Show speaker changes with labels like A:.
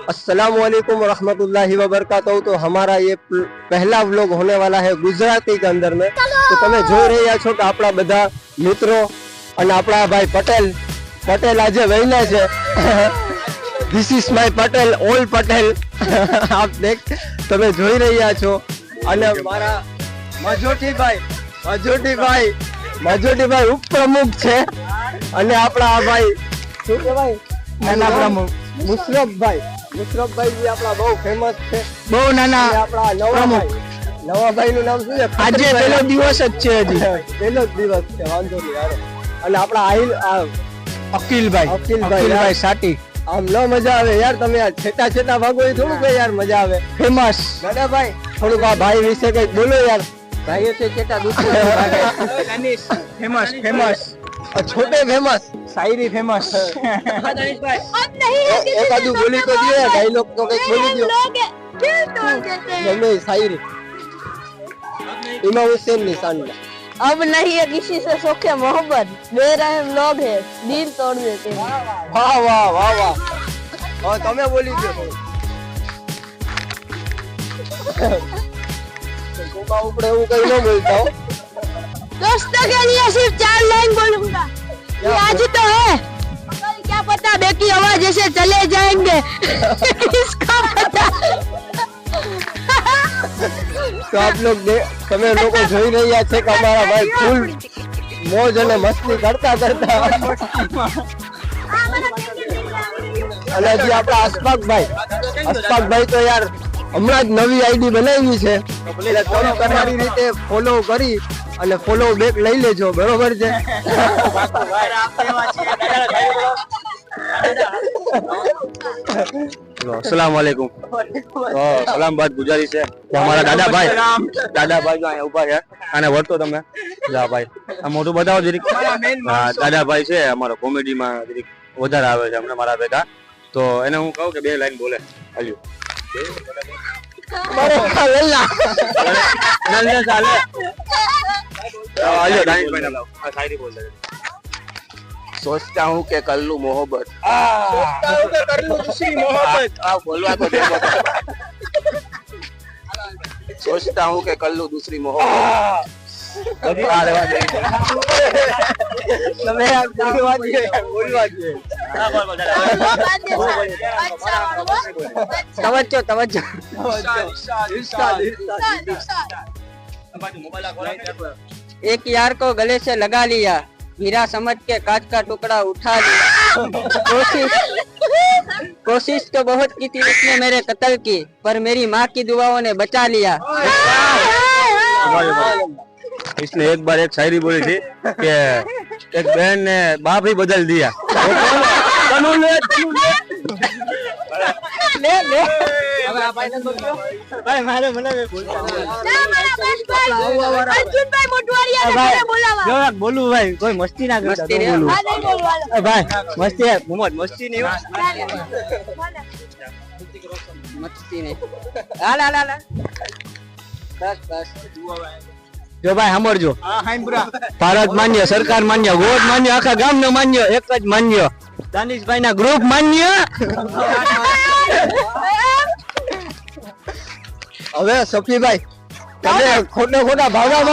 A: अस्सलामुअलैकुम वरहमतुल्लाहि वबरकातुहू। तो हमारा ये पहला व्लॉग होने वाला है गुजराती के अंदर में। तो તમે જોઈ રહ્યા છો કે આપણા બધા મિત્રો અને આપણા ભાઈ પટેલ આજે વહેલા છે। This is my Patel, all Patel. આપ દેખ તમે જોઈ રહ્યા છો અને મારા મજોટીભાઈ ઉપપ્રમુખ છે અને આપણા આ ભાઈ શું કહેવાય નાના પ્રમુખ મુશરફભાઈ જી આપણા બહુ ફેમસ છે,
B: બહુ નાના
A: આપણા નવા ભાઈ નું નામ શું છે?
B: આજે પહેલો દિવસ જ છે, હજી
A: પહેલો જ દિવસ છે, વાંધો નહીં યાર। અને આપણા
B: અકિલભાઈ સાટી
A: આમ ન મજા આવે યાર, તમે આ છેટા ભાગો એ થોડું કઈ યાર મજા આવે।
B: ફેમસ
A: દાદાભાઈ થોડુંક આ ભાઈ વિશે કઈ બોલો યાર। ભાઈઓ છે છેટા
B: ફેમસ
A: छोटे फेमस,
B: શાયરી ફેમસ
A: एक आदू बोली तो दियो यार, डायलॉग तो कई बोली दियो। नहीं शायरी इमाम हुसैन निशान में
C: अब नहीं है किसी से शौक़ मोहब्बत, बेरहम लोग है दिल तोड़ देते हैं।
A: वाह वाह वाह वाह, और તમે બોલી દો કોબા ઉપડે એવું કઈ ન બોલતા હો।
C: दोस्तों के लिए सिर्फ 4 लाइन बोलूंगा, ये आज तो है मगर क्या पता बेकी हवा जैसे चले जाएंगे इसका पता।
A: તો આપ લોગ તમે લોકો જોઈ રહ્યા છે કે અમારા ભાઈ ફૂલ મોજ અને મસ્તી કરતા અને જે આપણા અશફાકભાઈ તો યાર હમણાં જ નવી આઈડી બનાવી છે, એટલે તમે તમારી રીતે ફોલો કરી અને ફોલો બેક લઈ લેજો, બરોબર છે?
D: अस्सलाम वालेकुम। तो सलाम बात गुजारी છે કે અમારા દાદાભાઈ જો અહીંયા ઊભા છે અને વર્તો તમે જા ભાઈ આ મોટું બતાવો જરીક। દાદાભાઈ છે અમારો કોમેડીમાં જરીક વધારે આવે છે અમને મારા ભેગા, તો એને હું કહું કે 2 લાઈન બોલે હાલ્યો હાલ્યો દાનિશભાઈ ના આ શાયરી બોલ દે। सोचता हूँ कि कर लूं मोहब्बत, बोलवा तो दे। सोचता हूँ कि कर लूं दूसरी मोहब्बत।
A: तवज्जो एक यार को गले से लगा लिया, हीरा समझ के कांच का टुकड़ा उठा लिया। कोशिश तो बहुत की थी उसने मेरे कत्ल की, पर मेरी माँ की दुआओं ने बचा लिया।
D: इसने एक बार एक शायरी बोली थी कि एक बहन ने बाप ही बदल दिया।
B: ભાઈ મારે મને બોલું ભાઈ, કોઈ મસ્તી ના કરતા ભાઈ, મસ્તી મોહમ્મદ મસ્તી નહીં
A: बस
B: જો ભાઈ સાંભળજો, ભારત માન્ય, સરકાર માન્ય, ગોડ માન્ય, આખા ગામ નો માન્ય, એક જ માન્ય, દાનિશભાઈ ના ગ્રુપ માન્ય।
A: હવે સફીભાઈ તમે ખોટા ભાગા